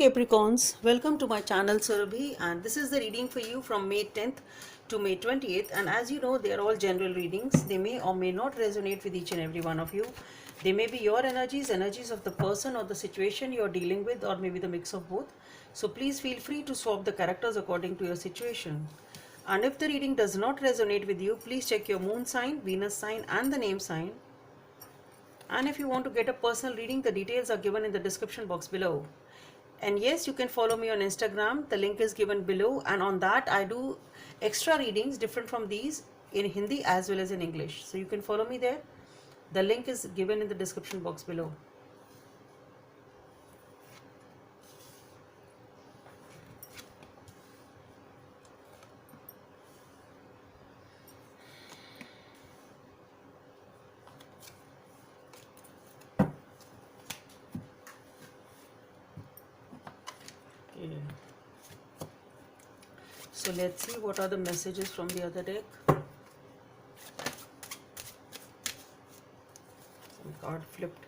Capricorns, welcome to my channel Surabhi, and this is the reading for you from May 10th to May 28th. And as you know, they are all general readings. They may or may not resonate with each and every one of you. They may be your energies, energies of the person or the situation you are dealing with, or maybe the mix of both. So please feel free to swap the characters according to your situation. And if the reading does not resonate with you, please check your moon sign, Venus sign and the name sign. And if you want to get a personal reading, the details are given in the description box below. And yes, you can follow me on Instagram. The link is given below, and on that I do extra readings different from these in Hindi as well as in English. So you can follow me there. The link is given in the description box below. Okay. So let's see what are the messages from the other deck. Some card flipped.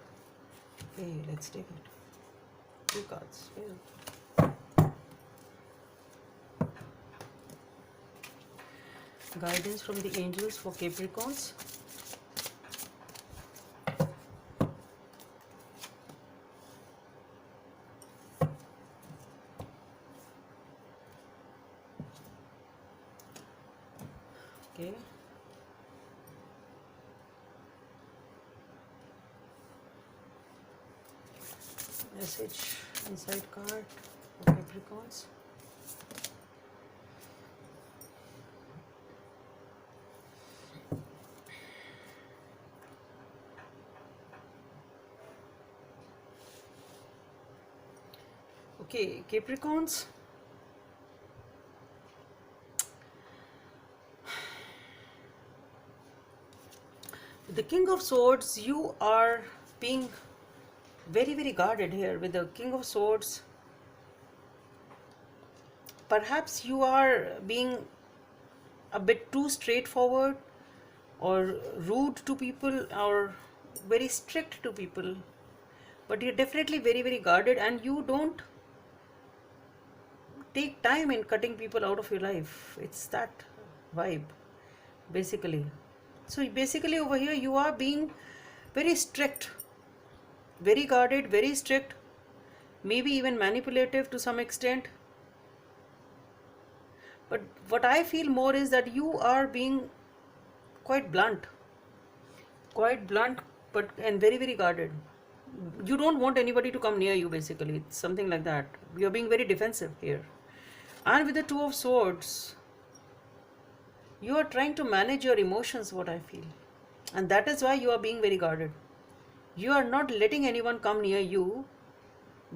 Okay, let's take it. Two cards. Yeah. Guidance from the angels for Capricorns. Okay. Message inside card for Capricorns. Okay, Capricorns. The King of Swords, you are being very guarded here with the King of Swords. Perhaps you are being a bit too straightforward or rude to people or very strict to people, but you're definitely very guarded, and you don't take time in cutting people out of your life. It's that vibe basically. So basically over here you are being very strict, very guarded, very strict, maybe even manipulative to some extent. But what I feel more is that you are being quite blunt, but and very guarded. You don't want anybody to come near you, basically. It's something like that. You're being very defensive here. And with the Two of Swords, you are trying to manage your emotions, what I feel. And that is why you are being very guarded. You are not letting anyone come near you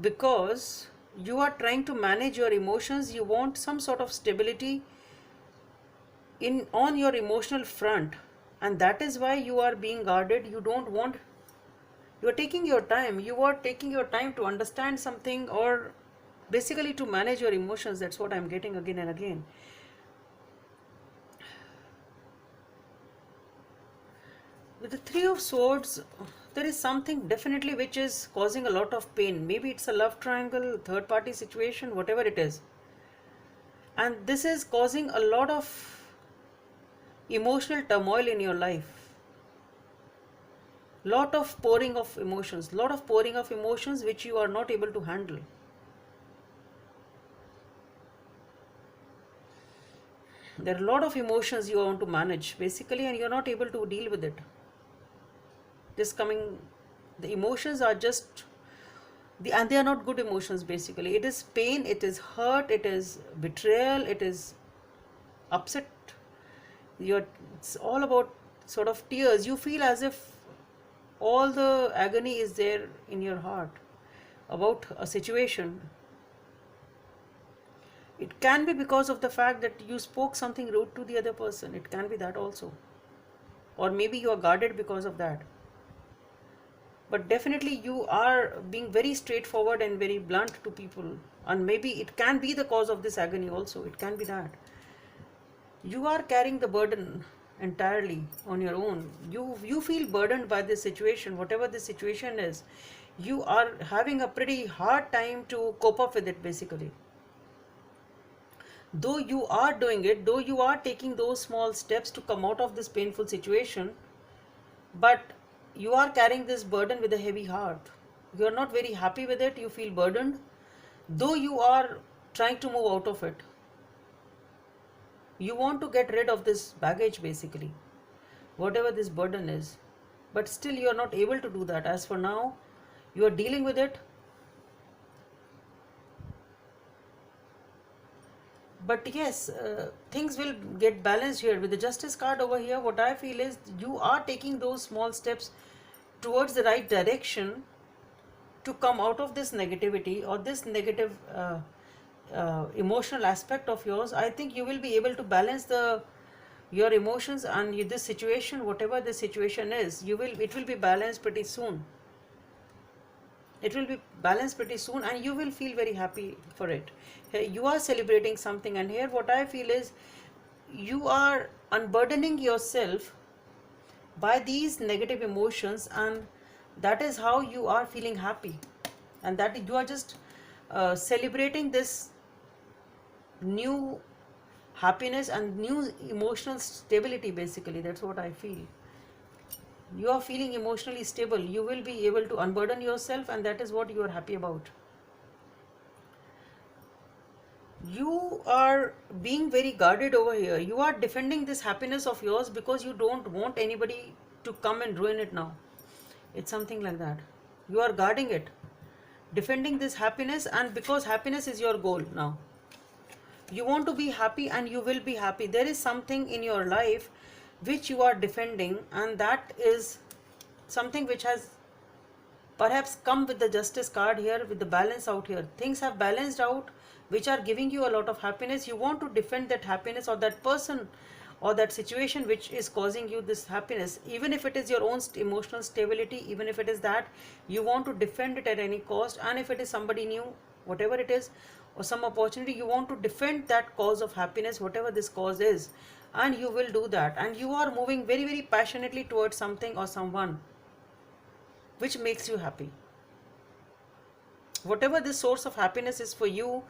because you are trying to manage your emotions. You want some sort of stability on your emotional front, and that is why you are being guarded. You are taking your time. You are taking your time to understand something, or basically to manage your emotions. That's what I'm getting again and again. With the Three of Swords, there is something definitely which is causing a lot of pain. Maybe it's a love triangle, third party situation, whatever it is. And this is causing a lot of emotional turmoil in your life. Lot of pouring of emotions which you are not able to handle. There are a lot of emotions you want to manage basically, and you're not able to deal with it. The emotions are just and they are not good emotions basically. It is pain, it is hurt, it is betrayal, it is upset. It's all about sort of tears. You feel as if all the agony is there in your heart about a situation. It can be because of the fact that you spoke something rude to the other person. It can be that also. Or maybe you are guarded because of that. But definitely you are being very straightforward and very blunt to people. And maybe it can be the cause of this agony also. It can be that. You are carrying the burden entirely on your own. You feel burdened by this situation, whatever the situation is. you are having a pretty hard time to cope up with it basically. Though you are doing it, though you are taking those small steps to come out of this painful situation, but you are carrying this burden with a heavy heart. You are not very happy with it, you feel burdened, though you are trying to move out of it. You want to get rid of this baggage basically, whatever this burden is, but still you are not able to do that. As for now, you are dealing with it, but yes, things will get balanced here with the Justice card over here. What I feel is you are taking those small steps towards the right direction to come out of this negativity or this negative emotional aspect of yours. I think you will be able to balance your emotions and this situation, whatever the situation is, it will be balanced pretty soon. It will be balanced pretty soon and you will feel very happy for it. You are celebrating something, and here what I feel is you are unburdening yourself by these negative emotions, and that is how you are feeling happy, and that you are just celebrating this new happiness and new emotional stability basically. That's what I feel. You are feeling emotionally stable, you will be able to unburden yourself, and that is what you are happy about. You are being very guarded over here. You are defending this happiness of yours because you don't want anybody to come and ruin it now. It's something like that. You are guarding it, defending this happiness, and because happiness is your goal now. You want to be happy and you will be happy. There is something in your life which you are defending, and that is something which has perhaps come with the Justice card here, with the balance out here. Things have balanced out which are giving you a lot of happiness. You want to defend that happiness or that person or that situation which is causing you this happiness, even if it is your own emotional stability, even if it is that, you want to defend it at any cost. And if it is somebody new, whatever it is, or some opportunity, you want to defend that cause of happiness, whatever this cause is, and you will do that. And you are moving very, very passionately towards something or someone which makes you happy. Whatever this source of happiness is for you,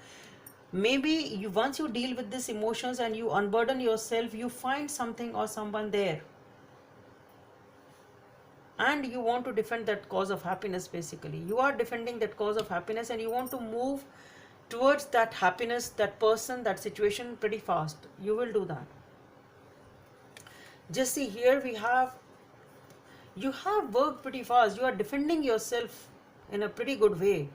maybe once you deal with these emotions and you unburden yourself, you find something or someone there, and you want to defend that cause of happiness basically. You are defending that cause of happiness and you want to move towards that happiness, that person, that situation pretty fast. You will do that. Just see here, you have worked pretty fast. You are defending yourself in a pretty good way,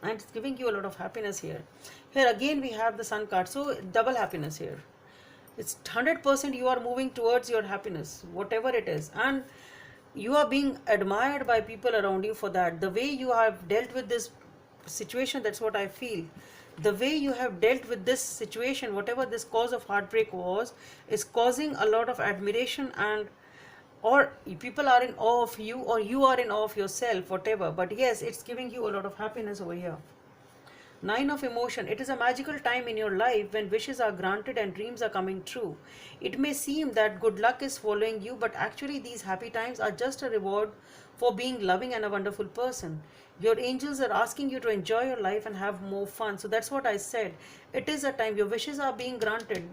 and it's giving you a lot of happiness here. Here again we have the Sun card, so double happiness here. It's 100% you are moving towards your happiness, whatever it is, and you are being admired by people around you for that. The way you have dealt with this situation, that's what I feel. The way you have dealt with this situation, whatever this cause of heartbreak was, is causing a lot of admiration, and or people are in awe of you, or you are in awe of yourself, whatever. But yes, it's giving you a lot of happiness over here. Nine of emotion. It is a magical time in your life when wishes are granted and dreams are coming true. It may seem that good luck is following you, but actually these happy times are just a reward for being loving and a wonderful person. Your angels are asking you to enjoy your life and have more fun. So that's what I said. It is a time your wishes are being granted.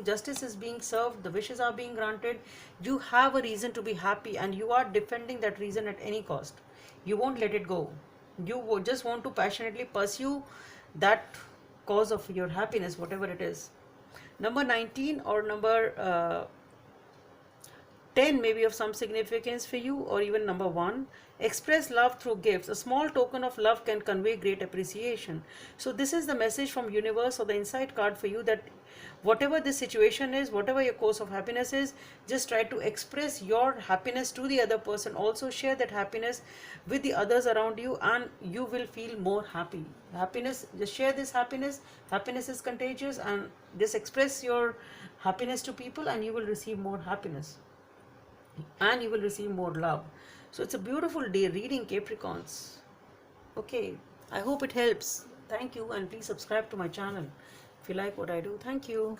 Justice is being served. The wishes are being granted. You have a reason to be happy, and you are defending that reason at any cost. You won't let it go. You just want to passionately pursue that cause of your happiness, whatever it is. Number 19 or number 10 may be of some significance for you, or even number 1. Express love through gifts. A small token of love can convey great appreciation. So this is the message from universe or the insight card for you, that whatever this situation is, whatever your cause of happiness is, just try to express your happiness to the other person. Also share that happiness with the others around you, and you will feel more happy. Just share this happiness. Happiness is contagious, and just express your happiness to people, and you will receive more happiness, and you will receive more love. So it's a beautiful day reading, Capricorns. Okay, I hope it helps. Thank you, and please subscribe to my channel if you like what I do. Thank you.